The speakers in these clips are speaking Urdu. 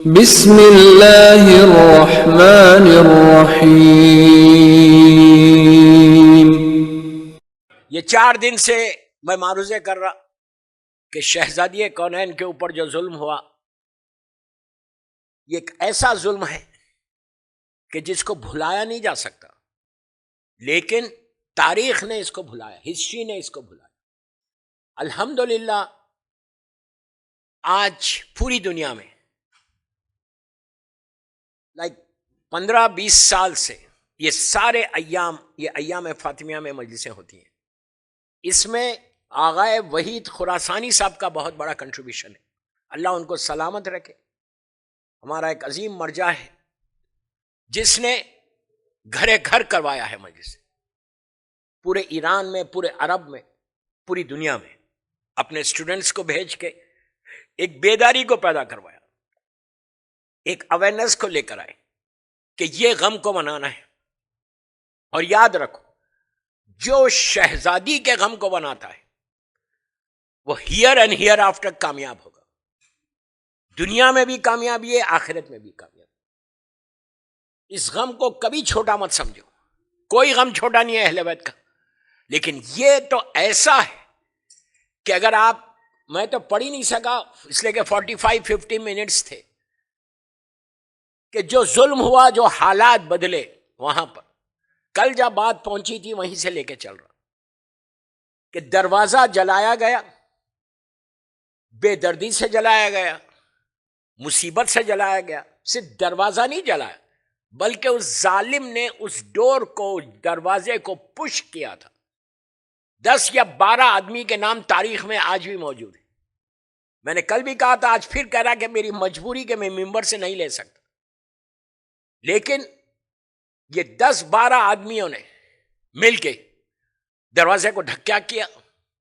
بسم اللہ الرحمن الرحیم۔ یہ 4 دن سے میں معروضے کر رہا کہ شہزادی کونین کے اوپر جو ظلم ہوا یہ ایک ایسا ظلم ہے کہ جس کو بھلایا نہیں جا سکتا، لیکن تاریخ نے اس کو بھلایا، ہسٹری نے اس کو بھلایا۔ الحمدللہ آج پوری دنیا میں 15-20 سال سے یہ سارے ایام، یہ ایام فاطمیہ میں مجلسیں ہوتی ہیں، اس میں آغائے وحید خراسانی صاحب کا بہت بڑا کنٹریبیوشن ہے، اللہ ان کو سلامت رکھے۔ ہمارا ایک عظیم مرجع ہے جس نے گھرے گھر کروایا ہے مجلس، پورے ایران میں، پورے عرب میں، پوری دنیا میں اپنے اسٹوڈنٹس کو بھیج کے ایک بیداری کو پیدا کروایا، ایک اویئرنیس کو لے کر آئے کہ یہ غم کو منانا ہے۔ اور یاد رکھو، جو شہزادی کے غم کو مناتا ہے وہ ہیئر اینڈ ہیئر آفٹر کامیاب ہوگا، دنیا میں بھی کامیابی ہے، آخرت میں بھی کامیابی۔ اس غم کو کبھی چھوٹا مت سمجھو، کوئی غم چھوٹا نہیں ہے اہل بیت کا، لیکن یہ تو ایسا ہے کہ اگر آپ، میں تو پڑھ ہی نہیں سکا اس لیے کہ 45-50 منٹس تھے، کہ جو ظلم ہوا، جو حالات بدلے وہاں پر۔ کل جب بات پہنچی تھی وہیں سے لے کے چل رہا کہ دروازہ جلایا گیا، بے دردی سے جلایا گیا، مصیبت سے جلایا گیا۔ صرف دروازہ نہیں جلایا بلکہ اس ظالم نے اس ڈور کو، دروازے کو پش کیا تھا۔ 10 یا 12 آدمی کے نام تاریخ میں آج بھی موجود ہیں۔ میں نے کل بھی کہا تھا، آج پھر کہہ رہا کہ میری مجبوری کہ میں ممبر سے نہیں لے سکتا، لیکن یہ 10-12 آدمیوں نے مل کے دروازے کو ڈھکیا کیا،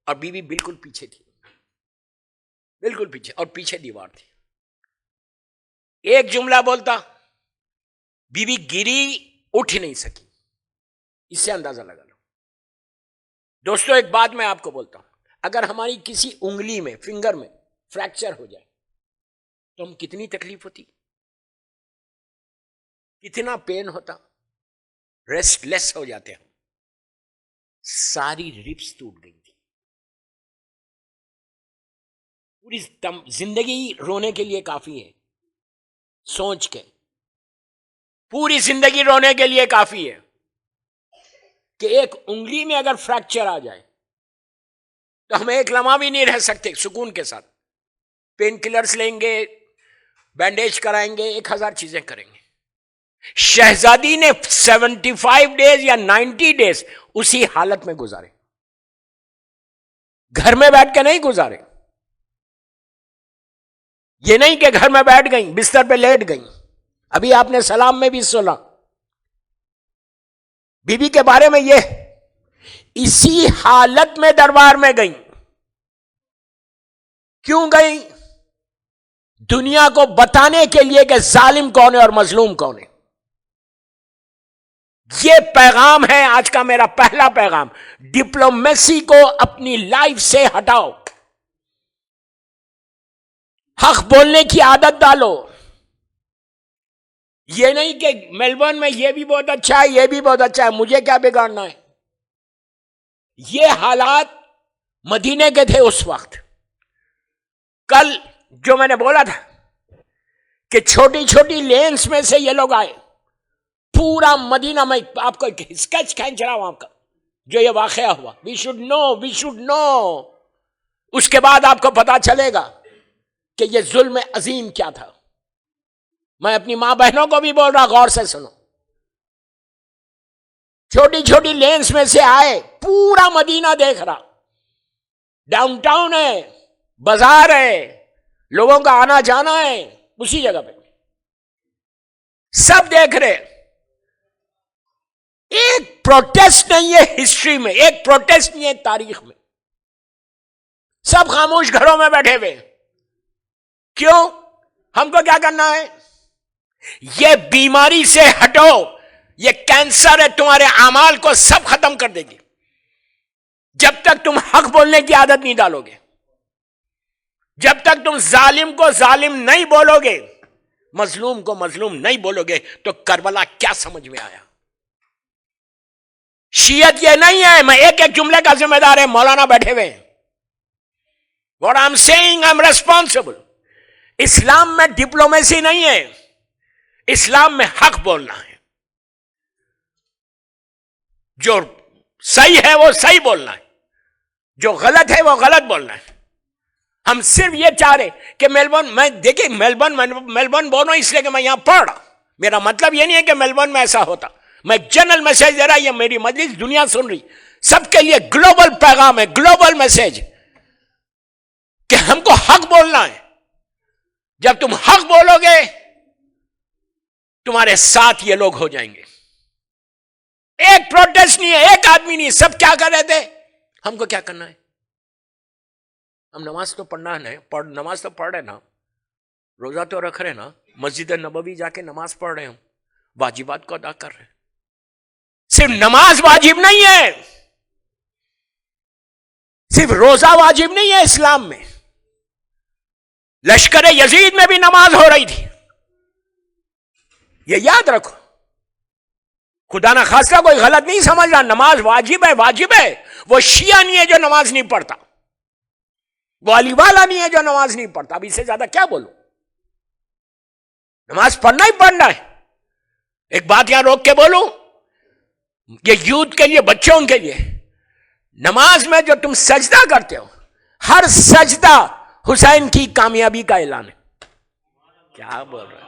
اور بیوی بالکل پیچھے تھی، بالکل پیچھے، اور پیچھے دیوار تھی۔ ایک جملہ بولتا، بیوی گری، اٹھ نہیں سکی۔ اس سے اندازہ لگا لو۔ دوستو ایک بات میں آپ کو بولتا ہوں، اگر ہماری کسی انگلی میں، فنگر میں فریکچر ہو جائے تو ہم کتنی تکلیف ہوتی، کتنا پین ہوتا، ریسٹ لیس ہو جاتے ہیں۔ ساری ربس ٹوٹ گئی تھی۔ پوری زندگی رونے کے لیے کافی ہے، سوچ کے پوری زندگی رونے کے لیے کافی ہے کہ ایک انگلی میں اگر فریکچر آ جائے تو ہم ایک لمحہ بھی نہیں رہ سکتے سکون کے ساتھ۔ پین کلرز لیں گے، بینڈیج کرائیں گے، 1000 چیزیں کریں گے۔ شہزادی نے 75 ڈیز یا 90 ڈیز اسی حالت میں گزارے، گھر میں بیٹھ کے نہیں گزارے۔ یہ نہیں کہ گھر میں بیٹھ گئیں، بستر پہ لیٹ گئیں۔ ابھی آپ نے سلام میں بھی سنا بی بی کے بارے میں، یہ اسی حالت میں دربار میں گئیں۔ کیوں گئیں؟ دنیا کو بتانے کے لیے کہ ظالم کون ہے اور مظلوم کون ہے۔ یہ پیغام ہے آج کا میرا پہلا پیغام۔ ڈپلومیسی کو اپنی لائف سے ہٹاؤ، حق بولنے کی عادت ڈالو۔ یہ نہیں کہ میلبورن میں یہ بھی بہت اچھا ہے، یہ بھی بہت اچھا ہے، مجھے کیا بگاڑنا ہے۔ یہ حالات مدینے کے تھے اس وقت۔ کل جو میں نے بولا تھا کہ چھوٹی چھوٹی لینس میں سے یہ لوگ آئے، پورا مدینہ، میں آپ کو ایک اسکیچ کھینچ رہا ہوں آپ کا، جو یہ واقعہ ہوا۔ We should know. اس کے بعد آپ کو پتا چلے گا کہ یہ ظلم عظیم کیا تھا۔ میں اپنی ماں بہنوں کو بھی بول رہا، غور سے سنو۔ چھوٹی چھوٹی لینس میں سے آئے، پورا مدینہ دیکھ رہا، ڈاؤن ٹاؤن ہے، بازار ہے، لوگوں کا آنا جانا ہے، اسی جگہ پہ سب دیکھ رہے۔ ایک پروٹیسٹ نہیں ہے ہسٹری میں، ایک پروٹیسٹ نہیں ہے تاریخ میں۔ سب خاموش گھروں میں بیٹھے ہوئے۔ کیوں؟ ہم کو کیا کرنا ہے؟ یہ بیماری سے ہٹو، یہ کینسر ہے، تمہارے اعمال کو سب ختم کر دے گی جب تک تم حق بولنے کی عادت نہیں ڈالو گے، جب تک تم ظالم کو ظالم نہیں بولو گے، مظلوم کو مظلوم نہیں بولو گے تو کربلا کیا سمجھ میں آیا؟ شیعت یہ نہیں ہے میں ایک ایک جملے کا ذمہ دار ہے، مولانا بیٹھے ہوئے ہیں. What I'm saying, I'm responsible. اسلام میں ڈپلومیسی نہیں ہے، اسلام میں حق بولنا ہے. جو صحیح ہے وہ صحیح بولنا ہے، جو غلط ہے وہ غلط بولنا ہے. ہم صرف یہ چاہ رہے کہ میلبورن میں دیکھیں، میلبورن بولوں اس لیے کہ میں یہاں پڑھ رہا. میرا مطلب یہ نہیں ہے کہ میلبورن میں ایسا ہوتا. میں جنرل میسج دے رہا، یہ میری مجلس دنیا سن رہی، سب کے لیے گلوبل پیغام ہے، گلوبل میسج کہ ہم کو حق بولنا ہے. جب تم حق بولو گے تمہارے ساتھ یہ لوگ ہو جائیں گے. ایک پروٹیسٹ نہیں ہے، ایک آدمی نہیں ہے، سب کیا کر رہے تھے؟ ہم کو کیا کرنا ہے؟ ہم نماز تو پڑھنا ہے، نماز تو پڑھ رہے نا، روزہ تو رکھ رہے نا، مسجد نبوی جا کے نماز پڑھ رہے ہم، واجبات کو ادا کر رہے ہیں. صرف نماز واجب نہیں ہے، صرف روزہ واجب نہیں ہے اسلام میں. لشکر یزید میں بھی نماز ہو رہی تھی، یہ یاد رکھو. خدا نہ خواستہ کوئی غلط نہیں سمجھ رہا، نماز واجب ہے، واجب ہے. وہ شیعہ نہیں ہے جو نماز نہیں پڑھتا، وہ علی والا نہیں ہے جو نماز نہیں پڑھتا. اب اس سے زیادہ کیا بولوں؟ نماز پڑھنا ہی پڑھنا ہے. ایک بات یہاں روک کے بولوں، یہ یوتھ کے لیے، بچوں کے لیے، نماز میں جو تم سجدہ کرتے ہو، ہر سجدہ حسین کی کامیابی کا اعلان ہے. کیا بول رہے ہیں؟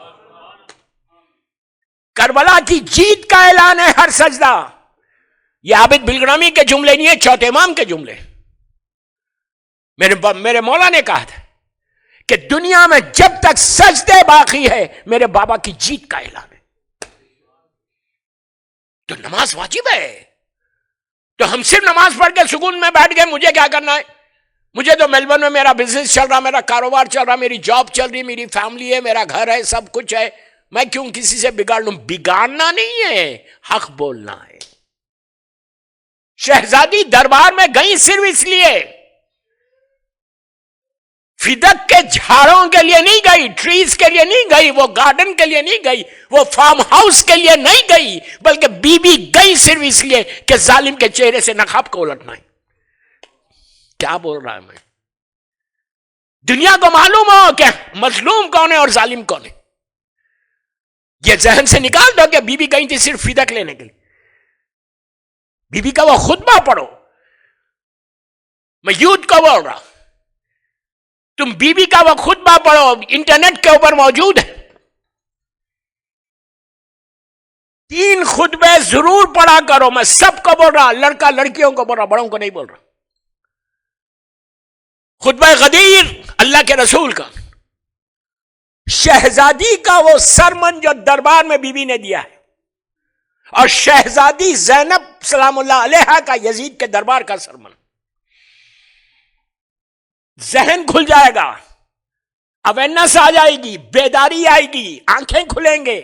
کربلا کی جیت کا اعلان ہے ہر سجدہ. یہ عابد بلگرامی کے جملے نہیں ہے، چوتھے امام کے جملے. میرے مولا نے کہا تھا کہ دنیا میں جب تک سجدے باقی ہے میرے بابا کی جیت کا اعلان ہے. تو نماز واجب ہے. تو ہم صرف نماز پڑھ کے سکون میں بیٹھ گئے مجھے کیا کرنا ہے؟ مجھے تو میلبورن میں میرا بزنس چل رہا، میرا کاروبار چل رہا، میری جاب چل رہی، میری فیملی ہے، میرا گھر ہے، سب کچھ ہے. میں کیوں کسی سے بگاڑ لوں؟ بگاڑنا نہیں ہے، حق بولنا ہے. شہزادی دربار میں گئی صرف اس لیے، فدق کے جھاڑوں کے لیے نہیں گئی، ٹریز کے لیے نہیں گئی، وہ گارڈن کے لیے نہیں گئی، وہ فارم ہاؤس کے لیے نہیں گئی، بلکہ بی بی گئی صرف اس لیے کہ ظالم کے چہرے سے نقاب کو الٹنا ہے. کیا بول رہا ہے میں؟ دنیا کو معلوم ہو کہ مظلوم کون ہے اور ظالم کون ہے. یہ ذہن سے نکال دو کہ بی بی گئی تھی صرف فدق لینے کے لیے. بی بی کا وہ خطبہ پڑھو. میں یوتھ کو بول رہا، تم بی بی کا وہ خطبہ پڑھو، انٹرنیٹ کے اوپر موجود ہے. 3 خطبے ضرور پڑھا کرو. میں سب کو بول رہا، لڑکا لڑکیوں کو بول رہا، بڑوں کو نہیں بول رہا. خطبہ غدیر اللہ کے رسول کا، شہزادی کا وہ سرمن جو دربار میں بی بی نے دیا ہے، اور شہزادی زینب سلام اللہ علیہا کا یزید کے دربار کا سرمن. ذہن کھل جائے گا، اویئرنس آ جائے گی، بیداری آئے گی، آنکھیں کھلیں گے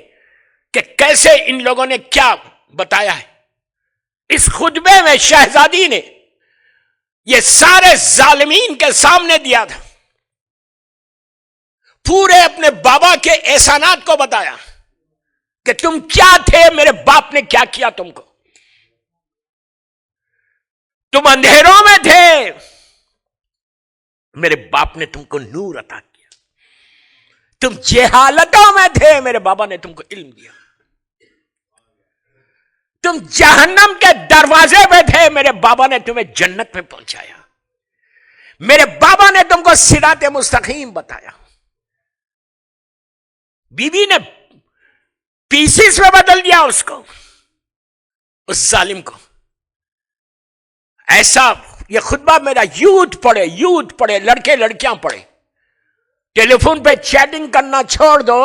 کہ کیسے ان لوگوں نے کیا بتایا ہے. اس خطبے میں شہزادی نے یہ سارے ظالمین کے سامنے دیا تھا، پورے اپنے بابا کے احسانات کو بتایا کہ تم کیا تھے، میرے باپ نے کیا کیا تم کو. تم اندھیروں میں تھے، میرے باپ نے تم کو نور عطا کیا. تم جہالتوں میں تھے، میرے بابا نے تم کو علم دیا. تم جہنم کے دروازے پہ تھے، میرے بابا نے تمہیں جنت میں پہنچایا. میرے بابا نے تم کو صراط مستقیم بتایا. بی بی نے پیسز میں بدل دیا اس کو، اس ظالم کو. ایسا یہ خطبہ میرا یوتھ پڑھے، لڑکے لڑکیاں پڑھے. ٹیلی فون پہ چیٹنگ کرنا چھوڑ دو،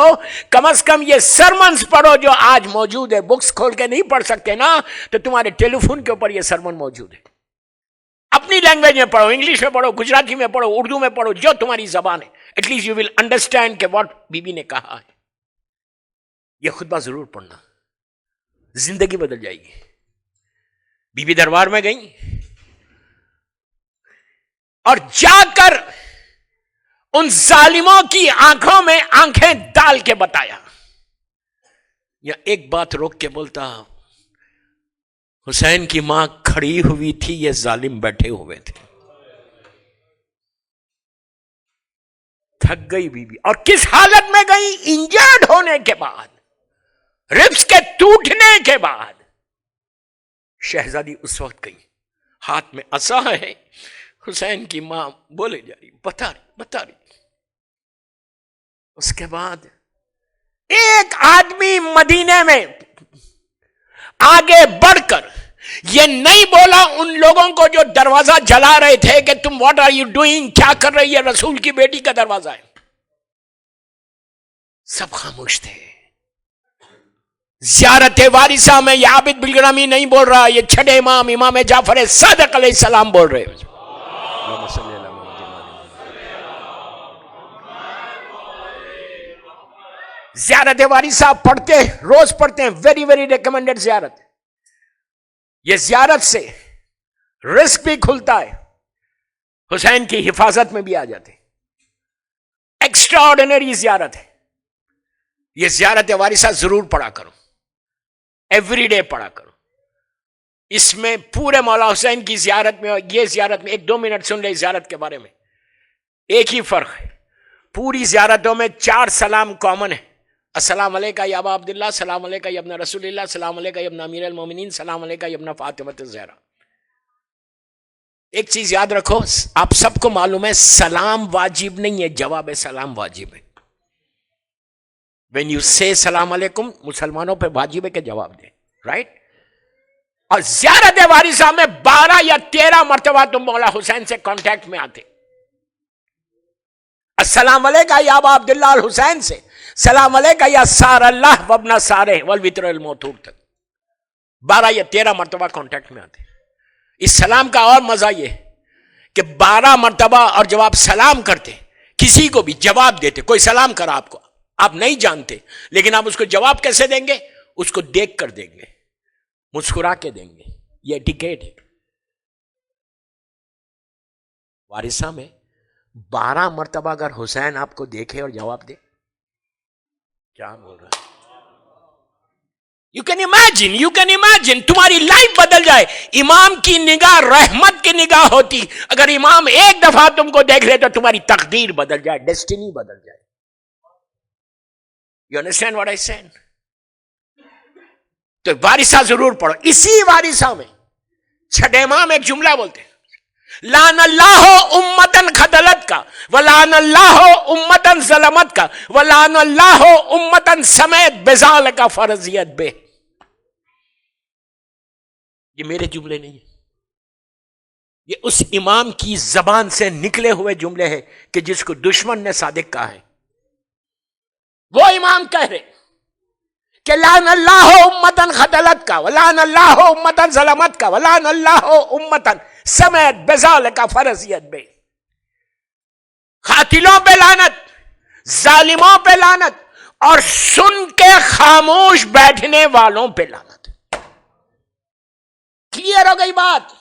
کم از کم یہ سرمنز پڑھو جو آج موجود ہے. بکس کھول کے نہیں پڑھ سکتے نا، تو تمہارے ٹیلی فون کے اوپر یہ سرمن موجود ہے. اپنی لینگویج میں پڑھو، انگلش میں پڑھو، گجراتی میں پڑھو، اردو میں پڑھو، جو تمہاری زبان ہے. At least you will understand کہ واٹ بی بی نے کہا ہے. یہ خطبہ ضرور پڑھنا، زندگی بدل جائے گی. بی بی دربار میں گئی اور جا کر ان ظالموں کی آنکھوں میں آنکھیں ڈال کے بتایا. یا ایک بات روک کے بولتا, حسین کی ماں کھڑی ہوئی تھی, یہ ظالم بیٹھے ہوئے تھے. تھک گئی بی بی, اور کس حالت میں گئی؟ انجرڈ ہونے کے بعد, ربس کے ٹوٹنے کے بعد. شہزادی اس وقت گئی, ہاتھ میں عصا ہے. حسین کی ماں بولے جا رہی, بتا رہی. اس کے بعد ایک آدمی مدینے میں آگے بڑھ کر یہ نہیں بولا ان لوگوں کو جو دروازہ جلا رہے تھے کہ تم واٹ آر یو ڈوئنگ, کیا کر رہی ہے, رسول کی بیٹی کا دروازہ ہے. سب خاموش تھے. زیارت وارثہ میں یہ عابد بالگرامی نہیں بول رہا, یہ چھٹے امام جعفر صادق علیہ السلام بول رہے. زیارت وارثہ پڑھتے, روز پڑھتے ہیں, ویری ویری ریکمینڈڈ زیارت. یہ زیارت سے رزق بھی کھلتا ہے, حسین کی حفاظت میں بھی آ جاتے. ایکسٹرا آرڈینری زیارت ہے. یہ زیارت وارثہ ضرور پڑھا کرو, ایوری ڈے پڑھا کرو. اس میں پورے مولا حسین کی زیارت میں اور یہ زیارت میں, 1-2 منٹ سن لے زیارت کے بارے میں. ایک ہی فرق ہے, پوری زیارتوں میں 4 سلام کامن ہے. السلام علیکہ یا ابا عبداللہ, السلام علیکہ یا ابن رسول اللہ, السلام علیکہ یا ابن امیر المومنین, السلام علیکہ یا ابن فاطمہ الزہرا. ایک چیز یاد رکھو, آپ سب کو معلوم ہے سلام واجب نہیں ہے, جواب سلام واجب ہے. when you say سلام علیکم, مسلمانوں پہ واجب ہے کہ جواب دیں, رائٹ. اور زیارت وارثہ میں 12 یا 13 مرتبہ تم مولا حسین سے کانٹیکٹ میں آتے. السلام علیکہ یا ابا عبداللہ الحسین سے, سلام علیکہ یا سار اللہ وابن سارے والوتر الموتور تک 12 یا 13 مرتبہ کانٹیکٹ میں آتے. اس سلام کا اور مزہ یہ کہ 12 مرتبہ, اور جب آپ سلام کرتے کسی کو بھی جواب دیتے, کوئی سلام کرا آپ کو, آپ نہیں جانتے, لیکن آپ اس کو جواب کیسے دیں گے؟ اس کو دیکھ کر دیں گے, مسکرا کے دیں گے. یہ ایٹیکیٹ ہے. وارثہ میں 12 مرتبہ اگر حسین آپ کو دیکھے اور جواب دے, کیا بول رہا ہے؟ یو کین امیجن تمہاری لائف بدل جائے. امام کی نگاہ رحمت کی نگاہ ہوتی, اگر امام ایک دفعہ تم کو دیکھ لے تو تمہاری تقدیر بدل جائے, ڈیسٹینی بدل جائے. You understand what I said? تو وارثہ ضرور پڑھو. اسی وارثہ میں چھٹے امام ایک جملہ بولتے ہیں, لعن اللہ امتن خدلت کا ولعن اللہ امتن ظلمت کا ولعن اللہ امتن سمیت بذال کا فرضیت بے. یہ میرے جملے نہیں ہیں, یہ اس امام کی زبان سے نکلے ہوئے جملے ہیں کہ جس کو دشمن نے صادق کہا ہے. وہ امام کہہ رہے کہ لعن اللہ امتن خدلت کا ولعن اللہ امتن ظلمت کا ولعن اللہ امتن سمیت بذال کا فرضیت بے. قاتلوں پہ لعنت, ظالموں پہ لعنت, اور سن کے خاموش بیٹھنے والوں پہ لعنت. کلیئر ہو گئی بات؟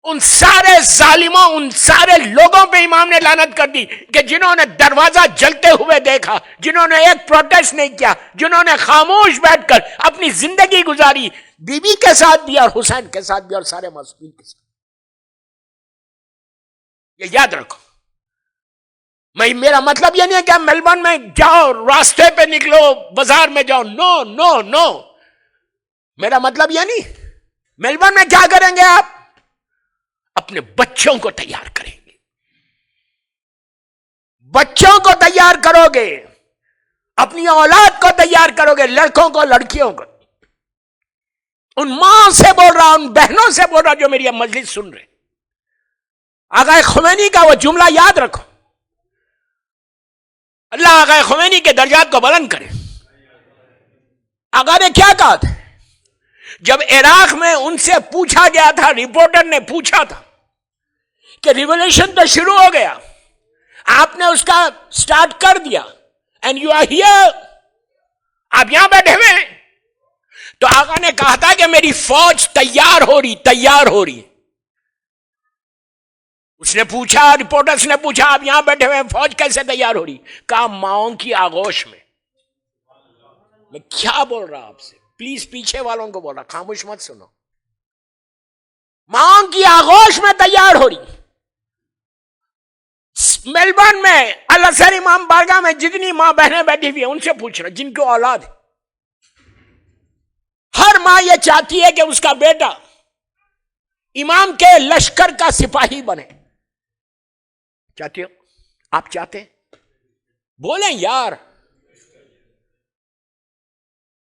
ان سارے ظالموں, ان سارے لوگوں پہ امام نے لعنت کر دی کہ جنہوں نے دروازہ جلتے ہوئے دیکھا, جنہوں نے ایک پروٹیسٹ نہیں کیا, جنہوں نے خاموش بیٹھ کر اپنی زندگی گزاری, بی بی کے ساتھ بھی اور حسین کے ساتھ بھی اور سارے معصومین کے ساتھ. یہ یاد رکھو. میرا مطلب یہ نہیں ہے کہ آپ میلبورن میں جاؤ, راستے پہ نکلو, بازار میں جاؤ, نو نو نو. میرا مطلب یہ نہیں. میلبورن میں کیا کریں گے آپ؟ اپنے بچوں کو تیار کریں گے, بچوں کو تیار کرو گے, اپنی اولاد کو تیار کرو گے, لڑکوں کو لڑکیوں کو. ان ماں سے بول رہا, ان بہنوں سے بول رہا جو میری اب مجلس سن رہے. آقا خمینی کا وہ جملہ یاد رکھو. اللہ آقا خمینی کے درجات کو بلند کرے. آقا نے کیا کہا تھا جب عراق میں ان سے پوچھا گیا تھا, رپورٹر نے پوچھا تھا کہ ریولیوشن تو شروع ہو گیا, آپ نے اس کا سٹارٹ کر دیا, اینڈ یو آر ہیئر, آپ یہاں بیٹھے ہوئے ہیں. تو آقا نے کہا تھا کہ میری فوج تیار ہو رہی. اس نے پوچھا، رپورٹرز نے پوچھا آپ یہاں بیٹھے ہوئے فوج کیسے تیار ہو رہی؟ کہا ماؤں کی آغوش میں۔ میں کیا بول رہا آپ سے، پلیز پیچھے والوں کو بول رہا، خاموش مت سنو۔ ماؤں کی آغوش میں تیار ہو رہی۔ میلبرن میں الازہر امام بارگاہ میں جتنی ماں بہنیں بیٹھی ہوئی ہیں ان سے پوچھ رہا، جن کو اولاد ہے، ہر ماں یہ چاہتی ہے کہ اس کا بیٹا امام کے لشکر کا سپاہی بنے۔ چاہتے ہو؟ آپ چاہتے ہیں؟ بولیں یار۔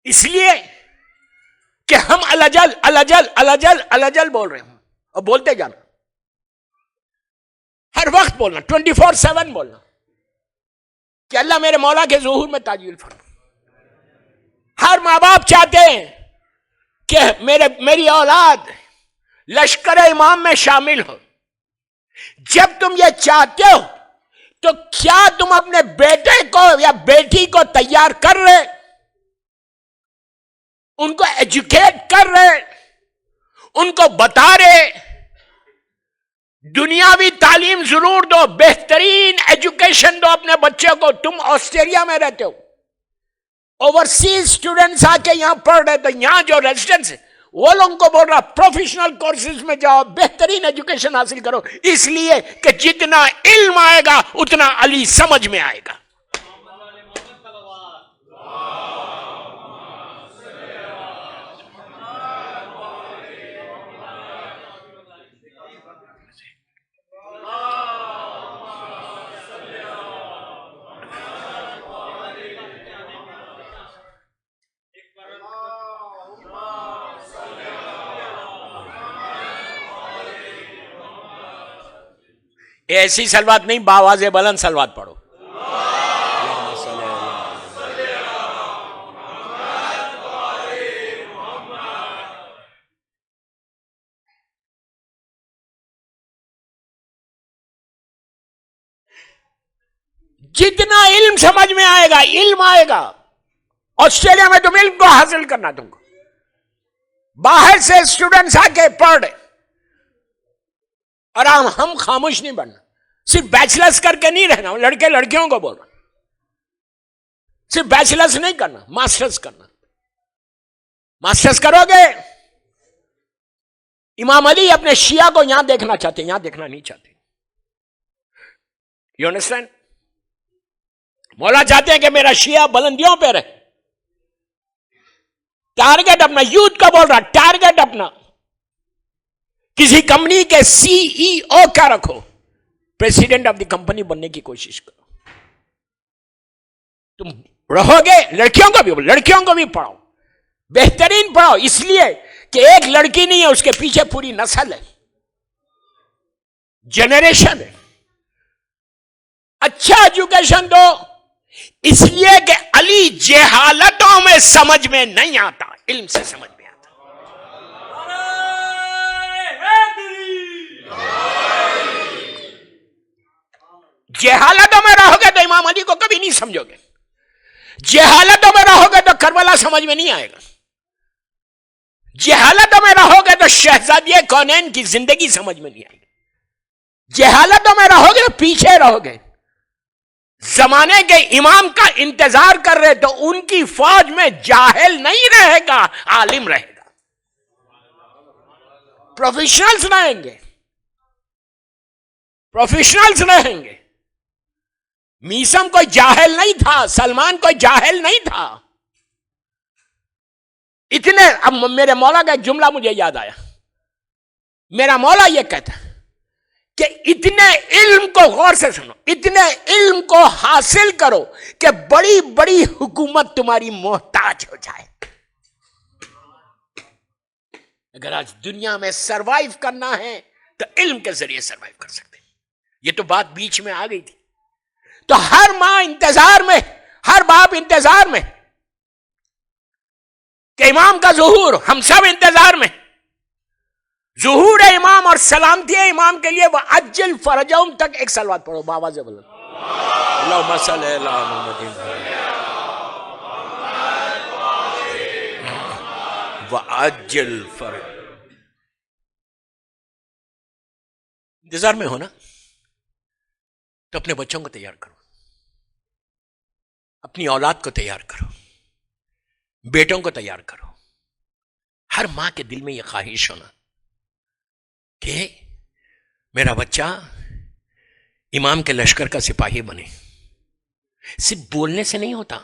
اس لیے کہ ہم الجل الجل الجل الجل بول رہے ہیں اور بولتے جانا، ہر وقت بولنا، 24/7 بولنا کہ اللہ میرے مولا کے ظہور میں تعجیل فرما۔ ہر ماں باپ چاہتے ہیں کہ میری اولاد لشکر امام میں شامل ہو۔ جب تم یہ چاہتے ہو تو کیا تم اپنے بیٹے کو یا بیٹی کو تیار کر رہے، ان کو ایجوکیٹ کر رہے، ان کو بتا رہے؟ دنیاوی تعلیم ضرور دو، بہترین ایجوکیشن دو اپنے بچے کو۔ تم آسٹریلیا میں رہتے ہو، اوورسیز اسٹوڈنٹس آ کے یہاں پڑھ رہے، تو یہاں جو ریزیڈنٹس ہیں وہ لوگوں کو بول رہا پروفیشنل کورسز میں جاؤ، بہترین ایجوکیشن حاصل کرو، اس لیے کہ جتنا علم آئے گا اتنا علی سمجھ میں آئے گا۔ ایسی سلوات نہیں، باواز بلند سلوات پڑھو۔ جتنا علم سمجھ میں آئے گا، علم آئے گا۔ آسٹریلیا میں تم علم کو حاصل کرنا، تم کو باہر سے اسٹوڈنٹس آ کے پڑھ رہے، اور ہم خاموش نہیں بننا، صرف بیچلرز کر کے نہیں رہنا۔ لڑکے لڑکیوں کو بول رہا، صرف بیچلرز نہیں کرنا، ماسٹرز کرنا۔ ماسٹرز کرو گے، امام علی اپنے شیعہ کو یہاں دیکھنا چاہتے ہیں، یہاں دیکھنا نہیں چاہتے۔ You understand? مولا چاہتے ہیں کہ میرا شیعہ بلندیوں پہ رہے۔ ٹارگٹ اپنا، یوتھ کا بول رہا، ٹارگٹ اپنا کسی کمپنی کے سی ای او کا رکھو، پریزیڈنٹ آف دی کمپنی بننے کی کوشش کرو۔ تم رہو گے، لڑکیوں کو بھی پڑھاؤ، بہترین پڑھاؤ، اس لیے کہ ایک لڑکی نہیں ہے، اس کے پیچھے پوری نسل ہے، جنریشن ہے۔ اچھا ایجوکیشن دو، اس لیے کہ علی جہالتوں میں سمجھ میں نہیں آتا، علم سے سمجھ میں آتا۔ جہالتوں میں رہو گے تو امام علی کو کبھی نہیں سمجھو گے، جہالتوں میں رہو گے تو کربلا سمجھ میں نہیں آئے گا، جہالتوں میں رہو گے تو شہزادی کونین کی زندگی سمجھ میں نہیں آئے گی، جہالتوں میں رہو گے تو پیچھے رہو گے۔ زمانے کے امام کا انتظار کر رہے تو ان کی فوج میں جاہل نہیں رہے گا، عالم رہے گا، پروفیشنلز رہیں گے، پروفیشنلز رہیں گے۔ میسم کوئی جاہل نہیں تھا، سلمان کوئی جاہل نہیں تھا۔ اتنے، اب میرے مولا کا ایک جملہ مجھے یاد آیا، میرا مولا یہ کہتا کہ اتنے علم کو، غور سے سنو، اتنے علم کو حاصل کرو کہ بڑی بڑی حکومت تمہاری محتاج ہو جائے۔ اگر آج دنیا میں سروائیو کرنا ہے تو علم کے ذریعے سروائیو کر سکتے ہیں۔ یہ تو بات بیچ میں آ گئی تھی، تو ہر ماں انتظار میں، ہر باپ انتظار میں کہ امام کا ظہور، ہم سب انتظار میں، ظہور امام اور سلامتی امام کے لیے وَعَجِّلْ فَرَجَهُمْ تک ایک صلوات پڑھو باواز بلند، اللہم صلی علی محمد وَعَجِّلْ فَرَجَهُمْ۔ انتظار میں ہو نا تو اپنے بچوں کو تیار کرو، اپنی اولاد کو تیار کرو، بیٹوں کو تیار کرو. ہر ماں کے دل میں یہ خواہش ہونا کہ میرا بچہ امام کے لشکر کا سپاہی بنے. صرف بولنے سے نہیں ہوتا،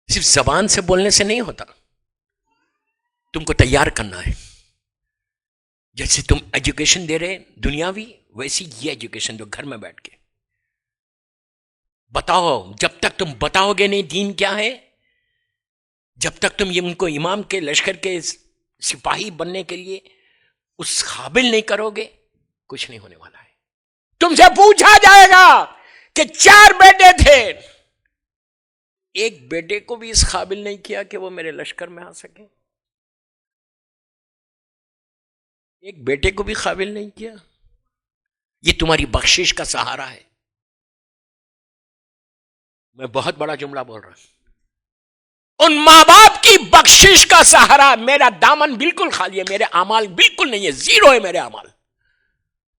صرف زبان سے بولنے سے نہیں ہوتا، تم کو تیار کرنا ہے. جیسے تم ایجوکیشن دے رہے دنیاوی، ویسی یہ ایجوکیشن دو گھر میں بیٹھ کے. بتاؤ، جب تک تم بتاؤ گے نہیں دین کیا ہے، جب تک تم یہ ان کو امام کے لشکر کے سپاہی بننے کے لیے اس قابل نہیں کرو گے، کچھ نہیں ہونے والا ہے. تم سے پوچھا جائے گا کہ 4 بیٹے تھے، ایک بیٹے کو بھی اس قابل نہیں کیا کہ وہ میرے لشکر میں آ سکے، ایک بیٹے کو بھی قابل نہیں کیا. یہ تمہاری بخشش کا سہارا ہے. میں بہت بڑا جملہ بول رہا ہوں. ان ماں باپ کی بخشش کا سہارا. میرا دامن بالکل خالی ہے، میرے اعمال بالکل نہیں ہے، زیرو ہے میرے اعمال.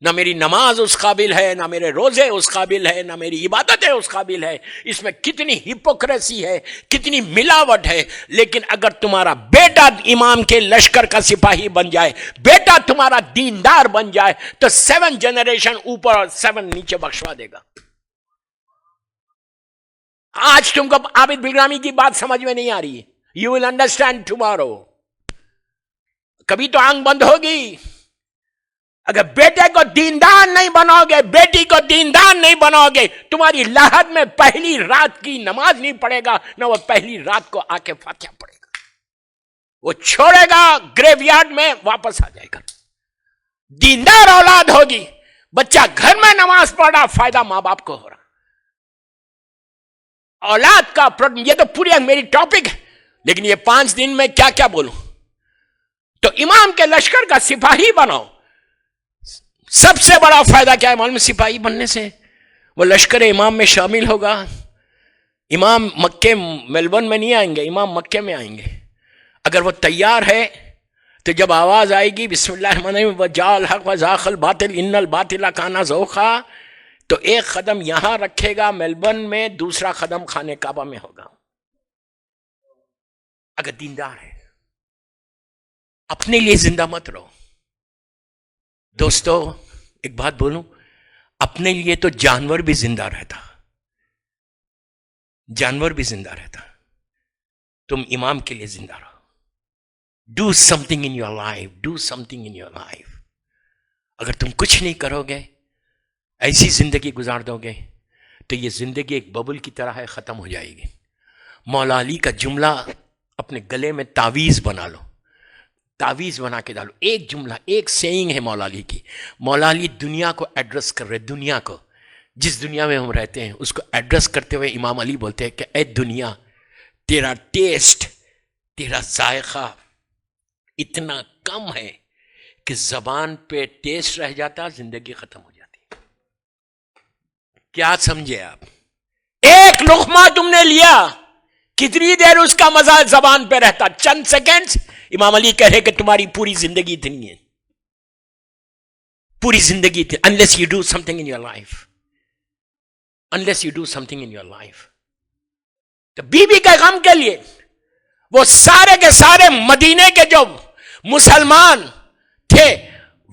نہ میری نماز اس قابل ہے، نہ میرے روزے اس قابل ہے، نہ میری عبادتیں اس قابل ہے. اس میں کتنی ہپوکریسی ہے، کتنی ملاوٹ ہے. لیکن اگر تمہارا بیٹا امام کے لشکر کا سپاہی بن جائے، بیٹا تمہارا دیندار بن جائے، تو 7 جنریشن اوپر اور 7 نیچے بخشوا دے گا. آج تم کو عابد بلرامی کی بات سمجھ میں نہیں آ رہی ہے. You will understand tomorrow. کبھی تو آنکھ بند ہوگی. اگر بیٹے کو دیندار نہیں بناؤ گے، بیٹی کو دیندار نہیں بناؤ گے، تمہاری لاحد میں پہلی رات کی نماز نہیں پڑھے گا، نہ وہ پہلی رات کو آ کے فاتحہ پڑھے گا. وہ چھوڑے گا گریو یارڈ میں، واپس آ جائے گا. دیندار اولاد ہوگی، بچہ گھر میں نماز پڑھ رہا، فائدہ ماں باپ کو ہو رہا. اولاد کا یہ تو پوری میری ٹاپک ہے، لیکن یہ 5 دن میں کیا کیا بولوں. تو امام کے لشکر کا سپاہی بناؤ. سب سے بڑا فائدہ کیا ہے معلوم؟ سپاہی بننے سے وہ لشکر امام میں شامل ہوگا. امام مکے میلبورن میں نہیں آئیں گے، امام مکے میں آئیں گے. اگر وہ تیار ہے تو جب آواز آئے گی بسم اللہ الرحمن الرحیم وجاء الحق وزاق الباطل ان الباطل کان زوقا، تو ایک قدم یہاں رکھے گا میلبورن میں، دوسرا قدم خانے کعبہ میں ہوگا. اگر دیندار ہے. اپنے لیے زندہ مت رہو دوستو. ایک بات بولوں، اپنے لیے تو جانور بھی زندہ رہتا، جانور بھی زندہ رہتا. تم امام کے لیے زندہ رہو. Do some thing in your life, do some thing in your life. اگر تم کچھ نہیں کرو گے، ایسی زندگی گزار دو گے، تو یہ زندگی ایک ببل کی طرح ہے، ختم ہو جائے گی. مولا علی کا جملہ اپنے گلے میں تعویذ بنا لو، تعویذ بنا کے ڈالو. ایک جملہ، ایک سیئنگ ہے مولا علی کی. مولا علی دنیا کو ایڈریس کر رہے، دنیا کو، جس دنیا میں ہم رہتے ہیں اس کو ایڈریس کرتے ہوئے امام علی بولتے ہیں کہ اے دنیا، تیرا ٹیسٹ، تیرا ذائقہ اتنا کم ہے کہ زبان پہ ٹیسٹ رہ جاتا، زندگی ختم ہو جاتی. کیا سمجھے آپ؟ ایک لقمہ تم نے لیا، کتنی دیر اس کا مزہ زبان پہ رہتا؟ چند سیکنڈز. امام علی کہہ رہے کہ تمہاری پوری زندگی اتنی ہے، پوری زندگی اتنی. unless you do something in your life, unless you do something in your life. تو بیوی کے غم کے لیے وہ سارے کے سارے مدینے کے جو مسلمان تھے،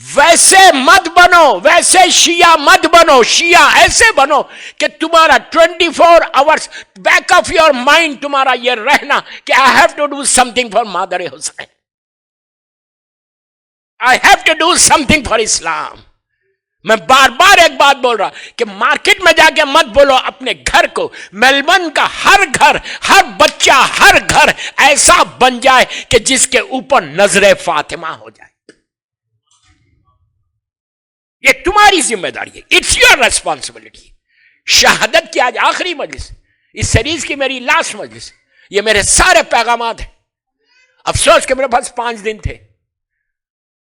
ویسے مت بنو، ویسے شیعہ مت بنو. شیعہ ایسے بنو کہ تمہارا 24 hours back of your mind تمہارا یہ رہنا کہ I have to do something for مادر حسین، I have to do something for اسلام. میں بار بار ایک بات بول رہا کہ مارکیٹ میں جا کے مت بولو، اپنے گھر کو. میلبورن کا ہر گھر، ہر بچہ، ہر گھر ایسا بن جائے کہ جس کے اوپر نظر فاطمہ ہو جائے. یہ تمہاری ذمہ داری ہے، اٹس یور ریسپانسبلٹی. شہادت کی آج آخری مجلس، اس سیریز کی میری لاسٹ مجلس. یہ میرے سارے پیغامات ہیں. افسوس کہ میرے پاس 5 دن تھے،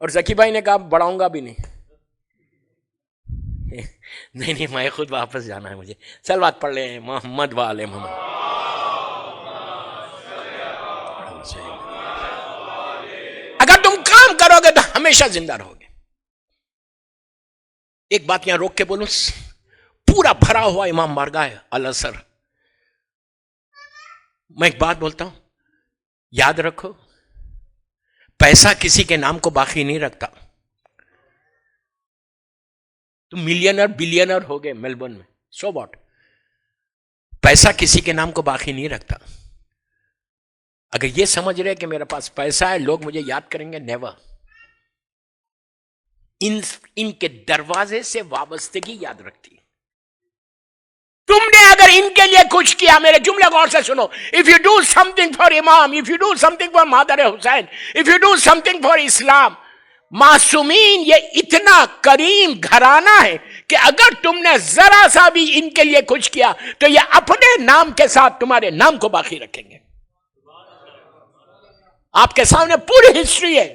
اور ذکی بھائی نے کہا بڑھاؤں گا بھی نہیں. نہیں میں خود واپس جانا ہے مجھے. صلوات پڑھ لیں محمد و آل محمد. اگر تم کام کرو گے تو ہمیشہ زندہ رہو گے. ایک بات یہاں روک کے بولوں، پورا بھرا ہوا امام بارگاہ ہے الازہر. میں ایک بات بولتا ہوں، یاد رکھو، پیسہ کسی کے نام کو باقی نہیں رکھتا. تم ملینر بلینر ہو گئے میلبورن میں، سو واٹ، پیسہ کسی کے نام کو باقی نہیں رکھتا. اگر یہ سمجھ رہے کہ میرے پاس پیسہ ہے لوگ مجھے یاد کریں گے، نیور. ان کے دروازے سے وابستگی یاد رکھتی. تم نے اگر ان کے لیے کچھ کیا، میرے جملے غور سے سنو، if you do something for امام، if you do something for مادر Hussain, if you do something for Islam, معصومین یہ اتنا کریم گھرانہ ہے کہ اگر تم نے ذرا سا بھی ان کے لیے کچھ کیا تو یہ اپنے نام کے ساتھ تمہارے نام کو باقی رکھیں گے. آپ کے سامنے پوری ہسٹری ہے،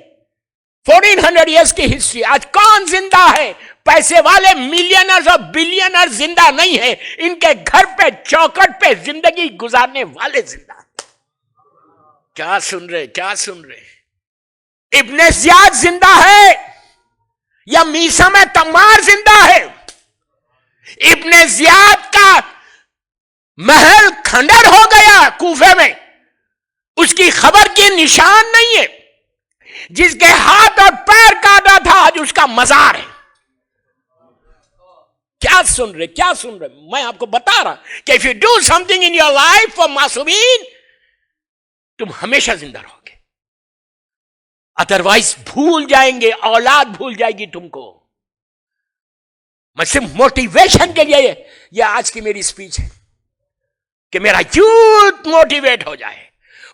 1400 ایئرس کی ہسٹری. آج کون زندہ ہے؟ پیسے والے ملینرز اور بلینر زندہ نہیں ہیں، ان کے گھر پہ چوکٹ پہ زندگی گزارنے والے زندہ ہیں. کیا سن رہے، کیا سن رہے؟ ابن زیاد زندہ ہے یا میثم تمار زندہ ہے؟ ابن زیاد کا محل کھنڈر ہو گیا کوفے میں، اس کی خبر کی نشان نہیں ہے. جس کے ہاتھ اور پیر کاٹا تھا آج اس کا مزار ہے. کیا سن رہے، کیا سن رہے؟ میں آپ کو بتا رہا کہ if you do something in your life for معصومین، تم ہمیشہ زندہ رہو گے. ادروائز بھول جائیں گے، اولاد بھول جائے گی تم کو. میں صرف موٹیویشن کے لیے یہ آج کی میری اسپیچ ہے کہ میرا یوتھ موٹیویٹ ہو جائے،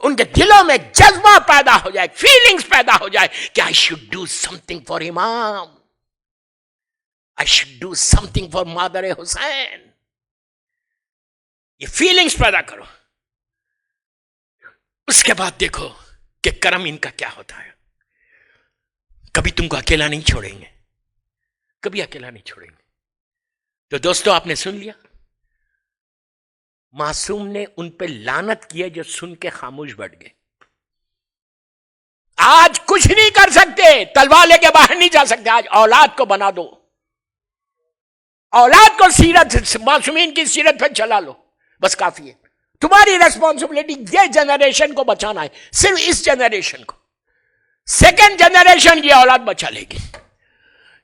ان کے دلوں میں جذبہ پیدا ہو جائے، فیلنگز پیدا ہو جائے کہ I should do something for امام، I should do something for مادر حسین. یہ فیلنگز پیدا کرو. اس کے بعد دیکھو کہ کرم ان کا کیا ہوتا ہے. کبھی تم کو اکیلا نہیں چھوڑیں گے، کبھی اکیلا نہیں چھوڑیں گے. تو دوستو آپ نے سن لیا، معصوم نے ان پہ لعنت کی ہے جو سن کے خاموش بیٹھ گئے. آج کچھ نہیں کر سکتے، تلوار لے کے باہر نہیں جا سکتے. آج اولاد کو بنا دو، اولاد کو سیرت، معصومین کی سیرت پہ چلا لو، بس کافی ہے. تمہاری ریسپانسبلٹی یہ جنریشن کو بچانا ہے، صرف اس جنریشن کو. سیکنڈ جنریشن کی اولاد بچا لے گی.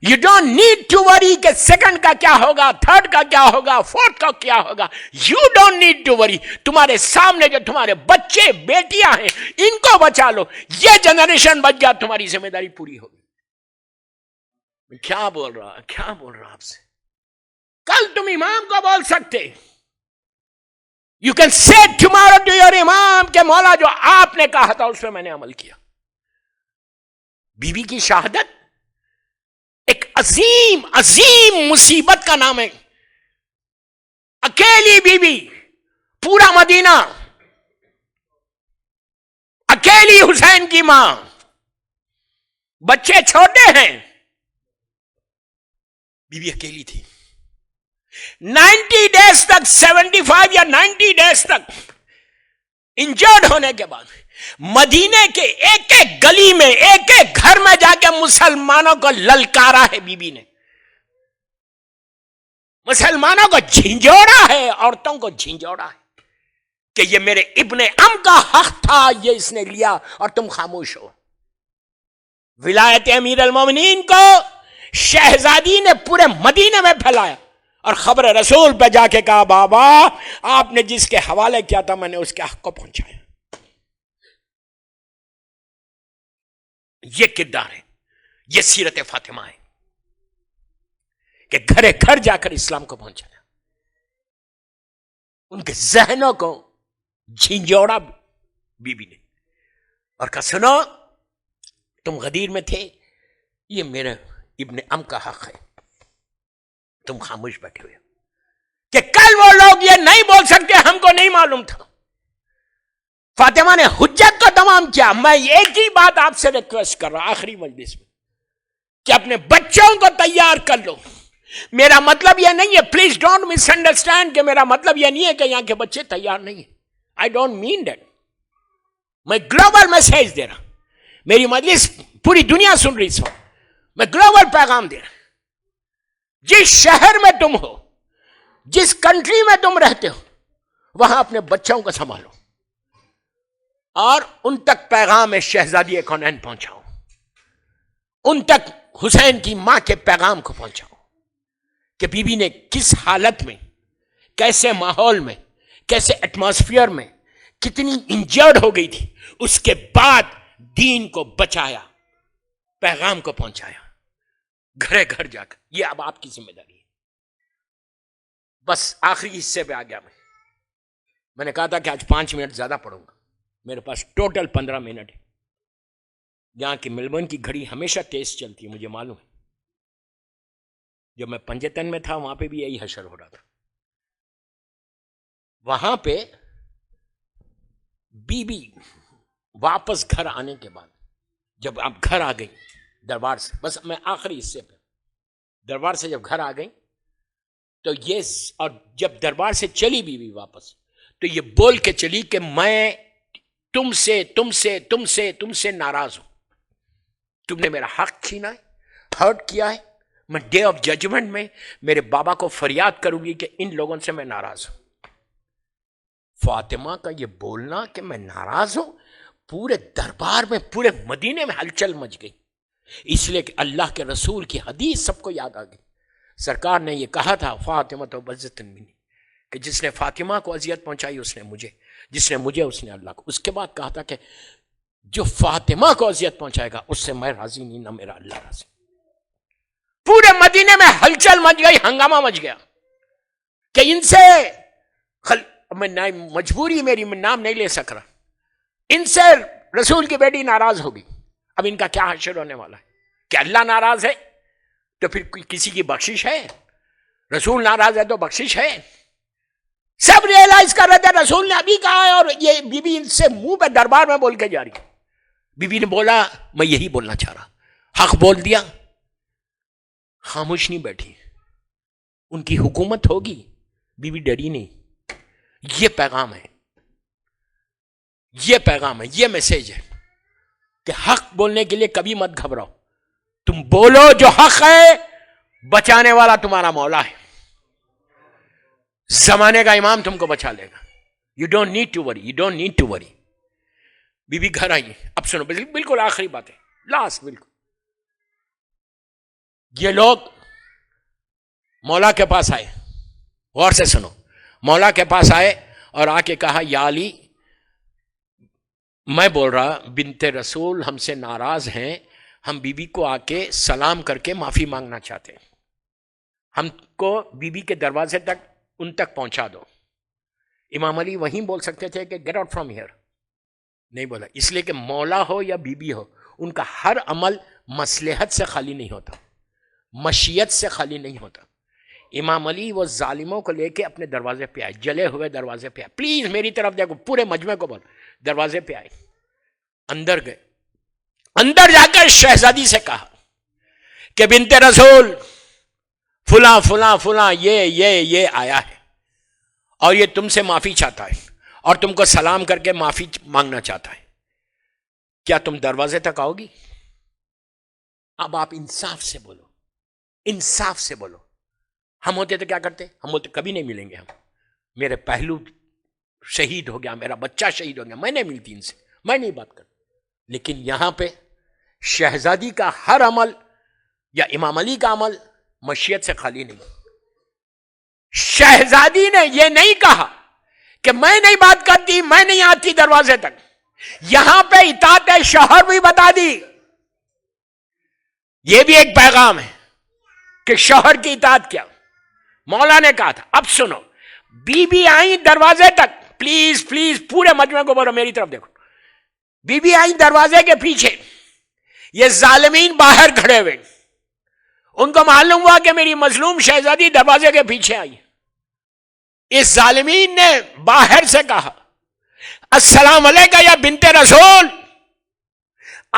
یو ڈونٹ نیڈ ٹو وری کہ سیکنڈ کا کیا ہوگا، تھرڈ کا کیا ہوگا، فورتھ کا کیا ہوگا. یو ڈونٹ نیڈ ٹو وری. تمہارے سامنے جو تمہارے بچے بیٹیاں ہیں ان کو بچا لو. یہ جنریشن بچ گیا، تمہاری ذمہ داری پوری ہوگی. کیا بول رہا آپ سے. کل تم امام کو بول سکتے، you can say tomorrow to your امام کہ مولا جو آپ نے کہا تھا اس پہ میں نے عمل کیا. بی بی کی شہادت ایک عظیم عظیم مصیبت کا نام ہے. اکیلی بی بی، پورا مدینہ، اکیلی حسین کی ماں، بچے چھوٹے ہیں، بی بی اکیلی تھی. 90 ڈیز تک، 75 یا 90 ڈیز تک انجرڈ ہونے کے بعد مدینے کے ایک ایک گلی میں، ایک ایک گھر میں جا کے مسلمانوں کو للکارا ہے. بی بی نے مسلمانوں کو جھنجھوڑا ہے، عورتوں کو جھنجھوڑا ہے کہ یہ میرے ابن ام کا حق تھا، یہ اس نے لیا اور تم خاموش ہو. ولایت امیر المومنین کو شہزادی نے پورے مدینے میں پھیلایا اور خبر رسول پہ جا کے کہا بابا آپ نے جس کے حوالے کیا تھا میں نے اس کے حق کو پہنچایا. یہ کردار ہے، یہ سیرت فاطمہ ہے کہ گھر گھر جا کر اسلام کو پہنچایا. ان کے ذہنوں کو جھنجھوڑا بی بی نے اور کہا سنو تم غدیر میں تھے، یہ میرے ابن ام کا حق ہے، تم خاموش بیٹھے ہوئے. کہ کل وہ لوگ یہ نہیں بول سکتے ہم کو نہیں معلوم تھا. فاطمہ نے حجت کو تمام کیا. میں ایک ہی بات آپ سے ریکویسٹ کر رہا آخری مجلس میں کہ اپنے بچوں کو تیار کر لو. میرا مطلب یہ نہیں ہے، پلیز ڈونٹ مس انڈرسٹینڈ کہ میرا مطلب یہ نہیں ہے کہ یہاں کے بچے تیار نہیں ہیں. I don't mean that. میں گلوبل میسج دے رہا، میری مجلس پوری دنیا سن رہی اس وقت، میں گلوبل پیغام دے رہا. جس شہر میں تم ہو، جس کنٹری میں تم رہتے ہو، وہاں اپنے بچوں کو سنبھالو اور ان تک پیغام شہزادی کونین پہنچاؤ، ان تک حسین کی ماں کے پیغام کو پہنچاؤ کہ بی بی نے کس حالت میں، کیسے ماحول میں، کیسے ایٹماسفیئر میں، کتنی انجرڈ ہو گئی تھی، اس کے بعد دین کو بچایا، پیغام کو پہنچایا گھرے گھر جا کر۔ یہ اب آپ کی ذمہ داری ہے۔ بس آخری حصے پہ آ گیا میں نے کہا تھا کہ آج 5 منٹ زیادہ پڑھوں گا، میرے پاس ٹوٹل 15 منٹ ہے۔ یہاں کی ملبورن کی گھڑی ہمیشہ تیز چلتی ہے، مجھے معلوم ہے۔ جب میں پنجتن میں تھا وہاں پہ بھی یہی حشر ہو رہا تھا۔ وہاں پہ بی بی واپس گھر آنے کے بعد، جب آپ گھر آ گئی دربار سے، بس میں آخری حصے پہ، دربار سے جب گھر آ گئی تو یہ، اور جب دربار سے چلی بی بی واپس تو یہ بول کے چلی کہ میں تم سے ناراض ہوں، تم نے میرا حق چھینا ہے، ہرٹ کیا ہے، میں ڈے آف ججمنٹ میں میرے بابا کو فریاد کروں گی کہ ان لوگوں سے میں ناراض ہوں۔ فاطمہ کا یہ بولنا کہ میں ناراض ہوں، پورے دربار میں، پورے مدینے میں ہلچل مچ گئی، اس لیے کہ اللہ کے رسول کی حدیث سب کو یاد آ گئی۔ سرکار نے یہ کہا تھا، فاطمہ تو بزت منی، کہ جس نے فاطمہ کو اذیت پہنچائی اس نے مجھے، جس نے مجھے اس نے اللہ کو۔ اس کے بعد کہا تھا کہ جو فاطمہ کو اذیت پہنچائے گا اس سے میں راضی نہیں، نہ میرا اللہ راضی۔ پورے مدینے میں ہلچل مچ گئی، ہنگامہ مچ گیا کہ ان سے میں مجبوری میری، میں نام نہیں لے سک رہا، ان سے رسول کی بیٹی ناراض ہوگی، اب ان کا کیا حشر ہونے والا ہے؟ کہ اللہ ناراض ہے تو پھر کسی کی بخشش ہے؟ رسول ناراض ہے تو بخشش ہے؟ سب ریئلائز کر رہے تھے رسول نے ابھی کہا ہے، اور یہ بی بی ان سے منہ پہ دربار میں بول کے جا رہی ہے۔ بی بی نے بولا میں یہی بولنا چاہ رہا، حق بول دیا، خاموش نہیں بیٹھی، ان کی حکومت ہوگی، بی بی ڈری نہیں۔ یہ پیغام ہے، یہ پیغام ہے، یہ میسج ہے کہ حق بولنے کے لیے کبھی مت گھبراؤ، تم بولو جو حق ہے، بچانے والا تمہارا مولا ہے، زمانے کا امام تم کو بچا لے گا۔ You don't need to worry, you don't need to worry. بی بی گھر آئی۔ اب سنو، بالکل آخری بات ہے، لاسٹ، بالکل۔ یہ لوگ مولا کے پاس آئے، غور سے سنو، مولا کے پاس آئے اور آ کے کہا یا علی، میں بول رہا بنت رسول ہم سے ناراض ہیں، ہم بی بی کو آ کے سلام کر کے معافی مانگنا چاہتے ہیں، ہم کو بی بی کے دروازے تک ان تک پہنچا دو۔ امام علی وہیں بول سکتے تھے کہ گیٹ آؤٹ فرام ہیئر، نہیں بولا، اس لیے کہ مولا ہو یا بی بی ہو، ان کا ہر عمل مصلحت سے خالی نہیں ہوتا، مشیت سے خالی نہیں ہوتا۔ امام علی وہ ظالموں کو لے کے اپنے دروازے پہ آئے، جلے ہوئے دروازے پہ آئے، پلیز میری طرف دیکھو، پورے مجمع کو بول، دروازے پہ آئے، اندر گئے، اندر جا کر شہزادی سے کہا کہ بنت رسول فلاں فلاں فلاں یہ آیا ہے اور یہ تم سے معافی چاہتا ہے اور تم کو سلام کر کے معافی مانگنا چاہتا ہے، کیا تم دروازے تک آؤ گی؟ اب آپ انصاف سے بولو، انصاف سے بولو۔ ہم ہوتے تو کیا کرتے؟ ہم بولتے کبھی نہیں ملیں گے، ہم، میرے پہلو شہید ہو گیا، میرا بچہ شہید ہو گیا، میں نہیں ملتی ان سے، میں نہیں بات کرتا۔ لیکن یہاں پہ شہزادی کا ہر عمل یا امام علی کا عمل مشیت سے خالی نہیں۔ شہزادی نے یہ نہیں کہا کہ میں نہیں بات کرتی، میں نہیں آتی دروازے تک، یہاں پہ اطاعت شوہر بھی بتا دی۔ یہ بھی ایک پیغام ہے کہ شوہر کی اطاعت کیا مولا نے کہا تھا۔ اب سنو، بی بی آئی دروازے تک، پلیز پلیز پورے مجمع کو بولو میری طرف دیکھو، بی بی آئی دروازے کے پیچھے، یہ ظالمین باہر کھڑے ہوئے، ان کو معلوم ہوا کہ میری مظلوم شہزادی دروازے کے پیچھے آئی۔ اس ظالمین نے باہر سے کہا السلام علیکہ یا بنت رسول،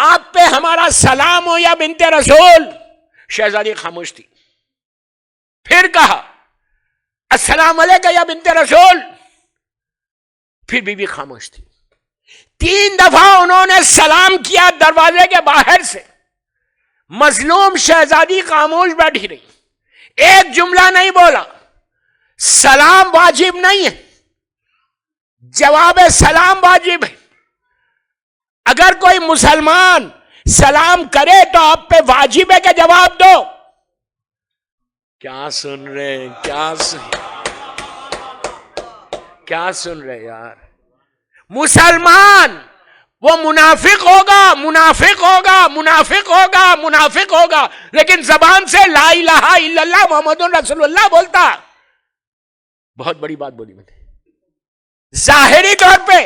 آپ پہ ہمارا سلام ہو یا بنت رسول۔ شہزادی خاموش تھی۔ پھر کہا السلام علیکہ یا بنت رسول، پھر بی بی خاموش تھی۔ 3 دفعہ انہوں نے سلام کیا دروازے کے باہر سے، مظلوم شہزادی خاموش بیٹھی رہی۔ ایک جملہ نہیں بولا. سلام واجب نہیں ہے, جواب سلام واجب ہے. اگر کوئی مسلمان سلام کرے تو آپ پہ واجب ہے کہ جواب دو. کیا سن رہے, کیا سن رہے یار؟ مسلمان وہ منافق ہوگا, لیکن زبان سے لا الہ الا اللہ محمد رسول اللہ بولتا. بہت بڑی بات بولی میں نے. ظاہری طور پہ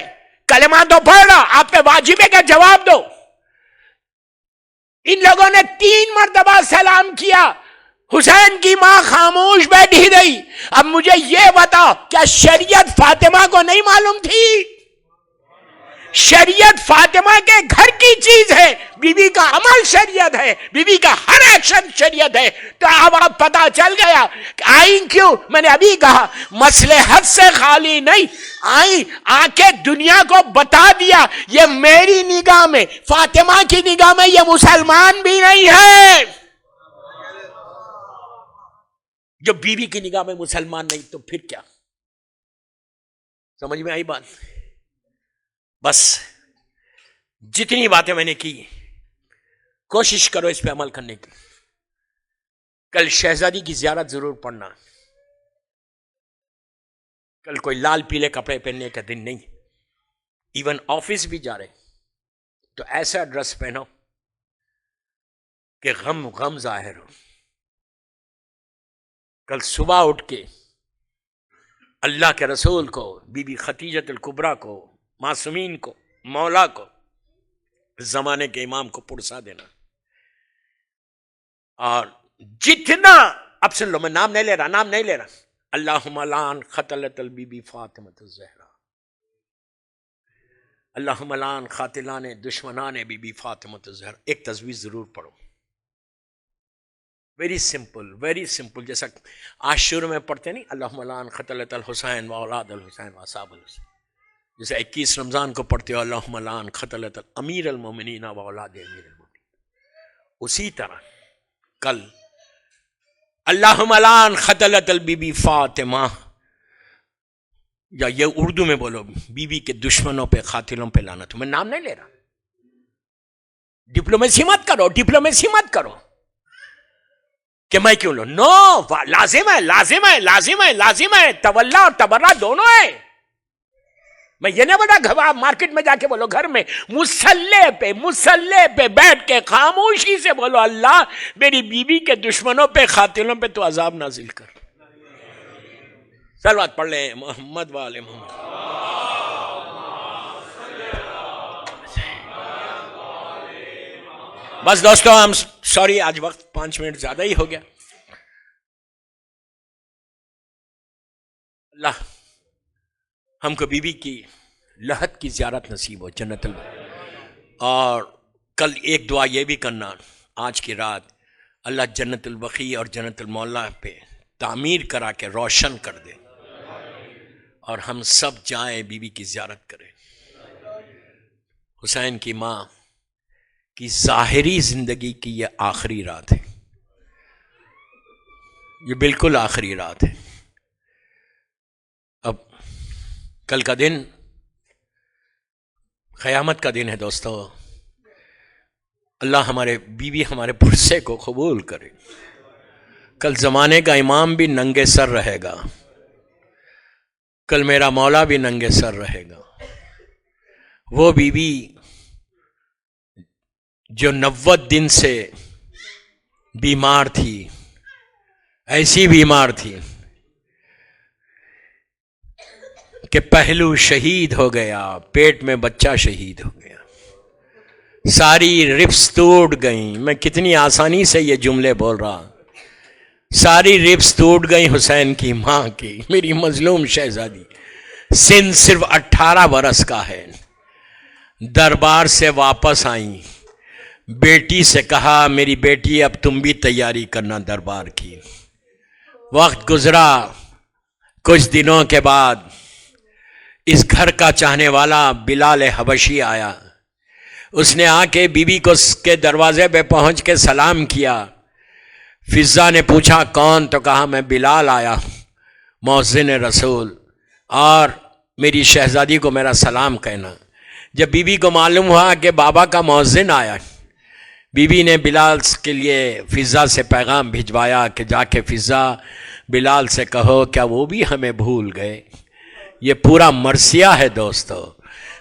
کلمہ تو پڑھ رہا, آپ پہ واجب ہے کہ جواب دو. ان لوگوں نے 3 مرتبہ سلام کیا, حسین کی ماں خاموش بیٹھی رہی. اب مجھے یہ بتاؤ, کیا شریعت فاطمہ کو نہیں معلوم تھی؟ شریعت فاطمہ کے گھر کی چیز ہے, بی بی کا عمل شریعت ہے, بی بی کا ہر ایکشن شریعت ہے. تو اب پتا چل گیا کہ آئیں کیوں. میں نے ابھی کہا مصلحت سے خالی نہیں آئی, آ کے دنیا کو بتا دیا یہ میری نگاہ میں, فاطمہ کی نگاہ میں یہ مسلمان بھی نہیں ہے. جو بیوی کی نگاہ میں مسلمان نہیں تو پھر کیا؟ سمجھ میں آئی بات؟ بس جتنی باتیں میں نے کی کوشش کرو اس پہ عمل کرنے کی. کل شہزادی کی زیارت ضرور پڑھنا. کل کوئی لال پیلے کپڑے پہننے کا دن نہیں, ایون آفس بھی جا رہے تو ایسا ڈریس پہنو کہ غم ظاہر ہو. کل صبح اٹھ کے اللہ کے رسول کو, بی بی خدیجہ الکبریٰ کو, معصومین کو, مولا کو, زمانے کے امام کو پرسا دینا. اور جتنا, اب سن لو, میں نام نہیں لے رہا, اللہم لعن قتلۃ البی بی فاطمہ الزہرا, اللہم لعن قاتلان دشمنان بی بی فاطمہ الزہرا. ایک تجویز ضرور پڑھو, ویری سمپل, جیسا عاشور میں پڑھتے نہیں, اللہم لعن قتلۃ الحسین و اولاد الحسین و اصحاب الحسین. جیسے 21 رمضان کو پڑھتے ہو اللہم لعن قتلۃ امیر المومنین و اولاد امیر المومنین. اسی طرح کل اللہم لعن قتلۃ البی بی فاطمہ, یا یہ اردو میں بولو, بی بی کے دشمنوں پہ, قاتلوں پہ لعنت. میں نام نہیں لے رہا, ڈپلومیسی مت کرو کہ میں کیوں لوں. نو, لازم ہے, تولا اور تبرہ دونوں ہے. میں یہ نہیں بتا گھر مارکیٹ میں جا کے بولو, گھر میں مسلح پہ بیٹھ کے خاموشی سے بولو اللہ میری بیوی کے دشمنوں پہ, قاتلوں پہ تو عذاب نازل کر. صلوات پڑھ لیں محمد والے محمد. بس دوستو, ہم سوری آج وقت 5 منٹ زیادہ ہی ہو گیا. اللہ ہم کو بیوی کی لحد کی زیارت نصیب ہو, جنت اور کل ایک دعا یہ بھی کرنا, آج کی رات اللہ جنت البقیع اور جنت المولا پہ تعمیر کرا کے روشن کر دے, اور ہم سب جائیں بیوی کی زیارت کریں. حسین کی ماں کی ظاہری زندگی کی یہ آخری رات ہے, یہ بالکل آخری رات ہے. اب کل کا دن قیامت کا دن ہے دوستو. اللہ ہمارے بیوی ہمارے پرسے کو قبول کرے. کل زمانے کا امام بھی ننگے سر رہے گا, کل میرا مولا بھی ننگے سر رہے گا. وہ بیوی جو 90 دن سے بیمار تھی, ایسی بیمار تھی کہ پہلو شہید ہو گیا, پیٹ میں بچہ شہید ہو گیا, ساری ربس ٹوٹ گئیں. میں کتنی آسانی سے یہ جملے بول رہا, ساری ربس ٹوٹ گئیں حسین کی ماں کی, میری مظلوم شہزادی. سن صرف 18 برس کا ہے, دربار سے واپس آئیں, بیٹی سے کہا میری بیٹی اب تم بھی تیاری کرنا دربار کی. وقت گزرا, کچھ دنوں کے بعد اس گھر کا چاہنے والا بلال حبشی آیا. اس نے آ کے بیوی کو کے دروازے پہ پہنچ کے سلام کیا. فضا نے پوچھا کون؟ تو کہا میں بلال آیا ہوں، مؤذن رسول، اور میری شہزادی کو میرا سلام کہنا۔ جب بی بی کو معلوم ہوا کہ بابا کا مؤذن آیا، بی بی نے بلال کے لیے فضا سے پیغام بھجوایا کہ جا کے فضا بلال سے کہو کیا وہ بھی ہمیں بھول گئے۔ یہ پورا مرثیہ ہے دوستو،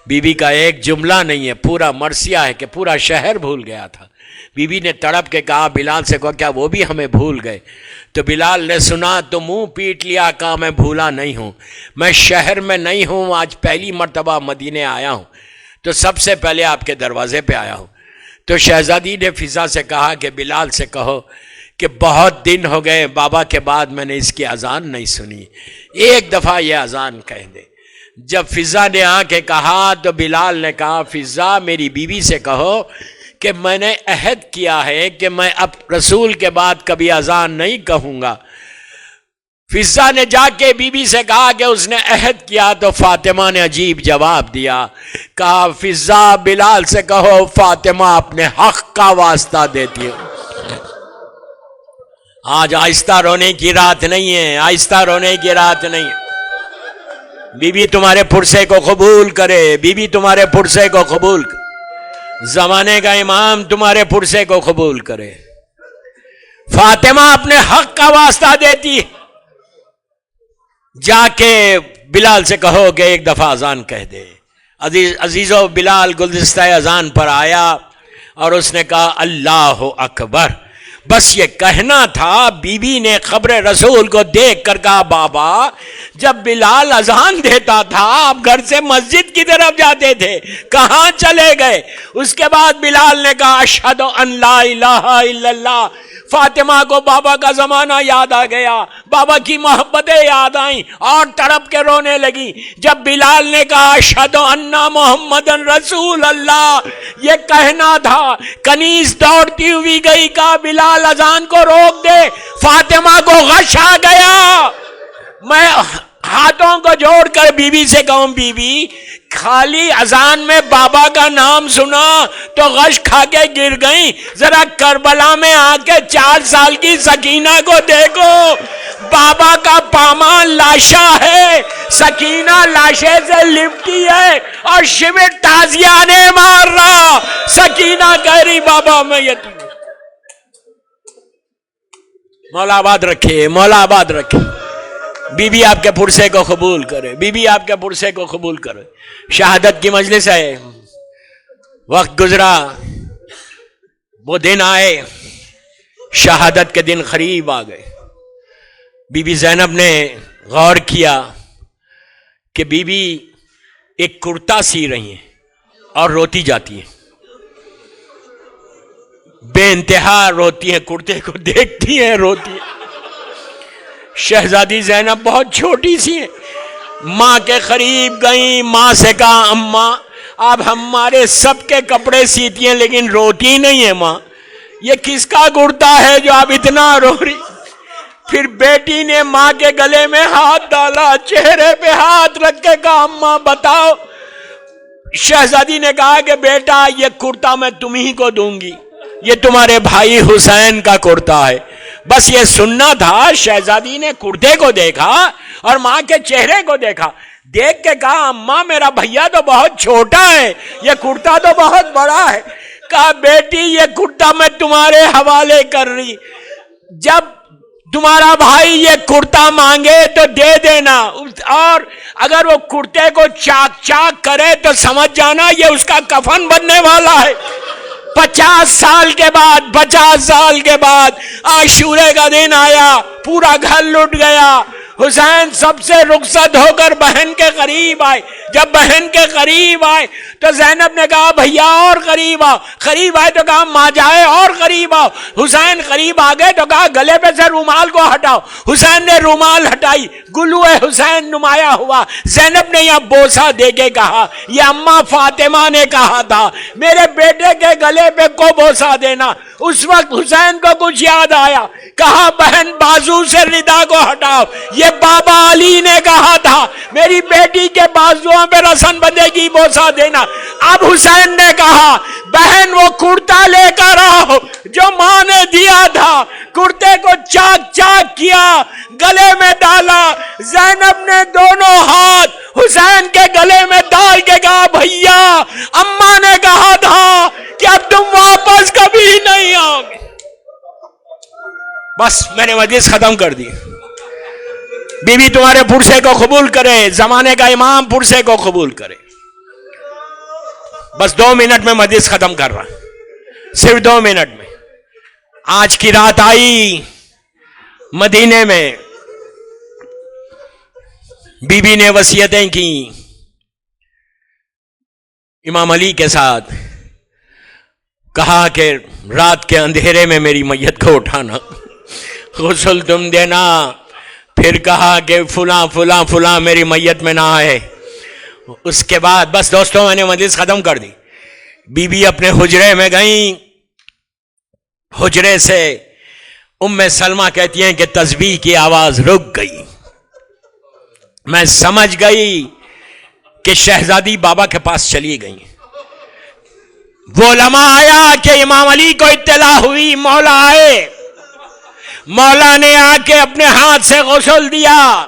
بی بی کا ایک جملہ نہیں ہے، پورا مرثیہ ہے کہ پورا شہر بھول گیا تھا۔ بی بی نے تڑپ کے کہا بلال سے کہو کیا وہ بھی ہمیں بھول گئے؟ تو بلال نے سنا تو منہ پیٹ لیا، کہا میں بھولا نہیں ہوں، میں شہر میں نہیں ہوں، آج پہلی مرتبہ مدینے آیا ہوں تو سب سے پہلے آپ کے دروازے پہ آیا ہوں۔ تو شہزادی نے فضا سے کہا کہ بلال سے کہو کہ بہت دن ہو گئے بابا کے بعد میں نے اس کی اذان نہیں سنی، ایک دفعہ یہ اذان کہہ دے۔ جب فضا نے آ کے کہا تو بلال نے کہا فضا میری بیوی سے کہو کہ میں نے عہد کیا ہے کہ میں اب رسول کے بعد کبھی اذان نہیں کہوں گا۔ فضا نے جا کے بی بی سے کہا کہ اس نے عہد کیا، تو فاطمہ نے عجیب جواب دیا، کہا فضا بلال سے کہو فاطمہ اپنے حق کا واسطہ دیتی ہے۔ آج آہستہ رونے کی رات نہیں ہے، آہستہ رونے کی رات نہیں ہے۔ بی بی تمہارے پرسے کو قبول کرے، بی بی تمہارے پرسے کو قبول کرے، زمانے کا امام تمہارے پرسے کو قبول کرے۔ فاطمہ اپنے حق کا واسطہ دیتی ہے، جا کے بلال سے کہو کہ ایک دفعہ اذان کہہ دے۔ عزیزو بلال گلدستہ اذان پر آیا اور اس نے کہا اللہ اکبر، بس یہ کہنا تھا۔ بی بی نے قبر رسول کو دیکھ کر کہا بابا جب بلال اذان دیتا تھا آپ گھر سے مسجد کی طرف جاتے تھے، کہاں چلے گئے؟ اس کے بعد بلال نے کہا اشہد ان لا الہ الا اللہ۔ فاطمہ کو بابا کا زمانہ یاد آ گیا، بابا کی محبتیں یاد آئیں اور تڑپ کے رونے لگی۔ جب بلال نے کہا اشہد ان محمد رسول اللہ، یہ کہنا تھا، کنیز دوڑتی ہوئی گئی، کہا بلال اذان کو روک دے، فاطمہ کو غش آ گیا۔ میں ہاتھوں کو جوڑ کر بی بی سے کہوں بی بی خالی اذان میں بابا کا نام سنا تو غش کھا کے گر گئیں، ذرا کربلا میں آ کے 4 سال کی سکینہ کو دیکھو، بابا کا پامان لاشا ہے، سکینہ لاشے سے لپٹی ہے اور شیور تازیانے مار رہا، سکینہ کہہ رہی بابا میں یتیم۔ مولا آباد رکھے، مولا آباد رکھے، بی بی آپ کے پرسے کو قبول کرے، بی بی آپ کے پرسے کو قبول کرے۔ شہادت کی مجلس ہے، وقت گزرا، وہ دن آئے، شہادت کے دن قریب آ گئے۔ بی بی زینب نے غور کیا کہ بی بی ایک کرتا سی رہی ہیں اور روتی جاتی ہیں، بے انتہا روتی ہیں، کرتے کو دیکھتی ہیں روتی ہیں۔ شہزادی زینب بہت چھوٹی سی ہیں، ماں کے قریب گئیں، ماں سے کہا اماں آپ ہمارے سب کے کپڑے سیتی ہیں لیکن روتی نہیں ہے ماں، یہ کس کا کرتا ہے جو آپ اتنا رو رہی؟ پھر بیٹی نے ماں کے گلے میں ہاتھ ڈالا، چہرے پہ ہاتھ رکھ کے کہا اماں بتاؤ۔ شہزادی نے کہا کہ بیٹا یہ کرتا میں تمہیں کو دوں گی، یہ تمہارے بھائی حسین کا کرتا ہے۔ بس یہ سننا تھا۔ شہزادی نے کرتے کو دیکھا اور ماں کے چہرے کو دیکھا، دیکھ کے کہا اماں میرا بھیا تو بہت چھوٹا ہے، یہ کرتا تو بہت بڑا ہے۔ کہا بیٹی یہ کرتا میں تمہارے حوالے کر رہی، جب تمہارا بھائی یہ کرتا مانگے تو دے دینا، اور اگر وہ کرتے کو چاک چاک کرے تو سمجھ جانا یہ اس کا کفن بننے والا ہے۔ 50 سال کے بعد عاشورے کا دن آیا، پورا گھر لٹ گیا۔ حسین سب سے رخصت ہو کر بہن کے قریب آئے، جب بہن کے قریب آئے تو زینب نے کہا بھیا اور قریب آؤ، قریب آئے تو کہا ماں جائے اور قریب آؤ۔ حسین قریب آ گئے تو کہا گلے پہ سے رومال کو ہٹاؤ۔ حسین نے رومال ہٹائی، گلو حسین نمایاں ہوا۔ زینب نے یہ بوسہ دے کے کہا یہ اماں فاطمہ نے کہا تھا میرے بیٹے کے گلے پہ کو بوسہ دینا۔ اس وقت حسین کو کچھ یاد آیا، کہا بہن بازو سے ردا کو ہٹاؤ، یہ بابا علی نے کہا تھا میری بیٹی کے بازوؤں پہ رسن بندے کی بوسہ دینا۔ اب حسین نے کہا بہن وہ کرتا لے کر آؤ جو ماں نے دیا تھا. کرتے کو چاک چاک کیا, گلے میں ڈالا. زینب نے دونوں ہاتھ حسین کے گلے میں ڈال کے کہا بھیا اماں نے کہا تھا کہ اب تم واپس کبھی نہیں آؤ گے. بس میں نے مجلس ختم کر دی. بی بی تمہارے پرسے کو قبول کرے, زمانے کا امام پرسے کو قبول کرے. بس 2 منٹ میں مجلس ختم کر رہا, صرف 2 منٹ میں. آج کی رات آئی مدینے میں, بی بی نے وصیتیں کی امام علی کے ساتھ. کہا کہ رات کے اندھیرے میں میری میت کو اٹھانا, غسل تم دینا. پھر کہا کہ فلاں فلاں فلاں میری میت میں نہ آئے. اس کے بعد بس دوستوں میں نے مجلس ختم کر دی. بی بی اپنے حجرے میں گئیں. حجرے سے ام سلمہ کہتی ہیں کہ تسبیح کی آواز رک گئی. میں سمجھ گئی کہ شہزادی بابا کے پاس چلی گئی. وہ لمحہ آیا کہ امام علی کو اطلاع ہوئی, مولا آئے. مولا نے آ کے اپنے ہاتھ سے غسل دیا,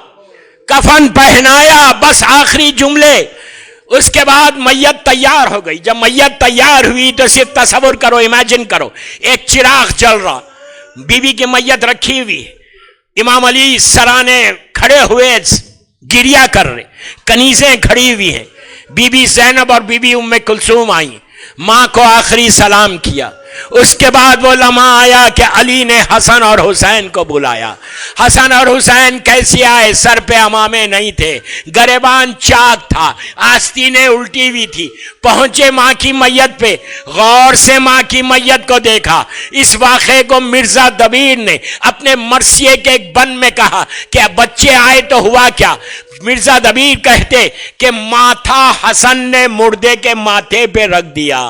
کفن پہنایا. بس آخری جملے. اس کے بعد میت تیار ہو گئی. جب میت تیار ہوئی تو صرف تصور کرو, امیجن کرو, ایک چراغ جل رہا, بی بی کی میت رکھی ہوئی, امام علی سرانے کھڑے ہوئے گریا کر رہے, کنیزیں کھڑی ہوئی ہیں. بی بی زینب اور بی بی ام کلثوم آئیں, ماں کو آخری سلام کیا. اس کے بعد وہ لمحہ آیا کہ علی نے حسن اور حسین کو بلایا. حسن اور حسین کیسے آئے؟ سر پہ امامے نہیں تھے, گریبان چاک تھا, آستینیں الٹی ہوئی تھی. پہنچے ماں کی میت پہ, غور سے ماں کی میت کو دیکھا. اس واقعے کو مرزا دبیر نے اپنے مرثیے کے ایک بند میں کہا کہ بچے آئے تو ہوا کیا. مرزا دبیر کہتے کہ ماتھا حسن نے مردے کے ماتھے پہ رکھ دیا,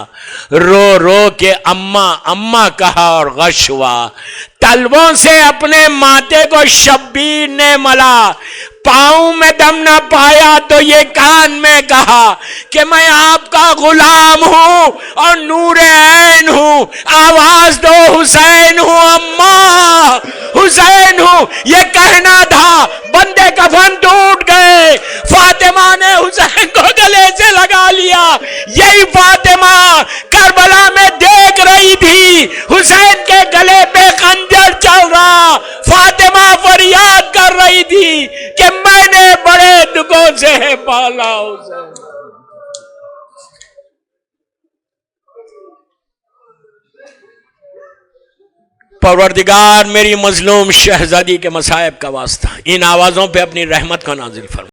رو رو کے اماں اماں کہا اور غش ہوا. تلووں سے اپنے ماتھے کو شبیر نے ملا, پاؤں میں دم نہ پایا تو یہ کان میں کہا کہ میں آپ کا غلام ہوں اور نور عین ہوں, آواز دو حسین ہوں اماں, حسین ہوں. یہ کہنا تھا, بندے کفن ٹوٹ گئے. فاطمہ نے حسین کو گلے سے لگا لیا. یہی فاطمہ کربلا میں دیکھ رہی تھی حسین کے گلے پہ خنجر چل رہا. فاطمہ فریاد کر رہی تھی کہ میں نے بڑے دکھوں سے پالا حسین. پروردگار میری مظلوم شہزادی کے مصائب کا واسطہ ان آوازوں پہ اپنی رحمت کو نازل فرما.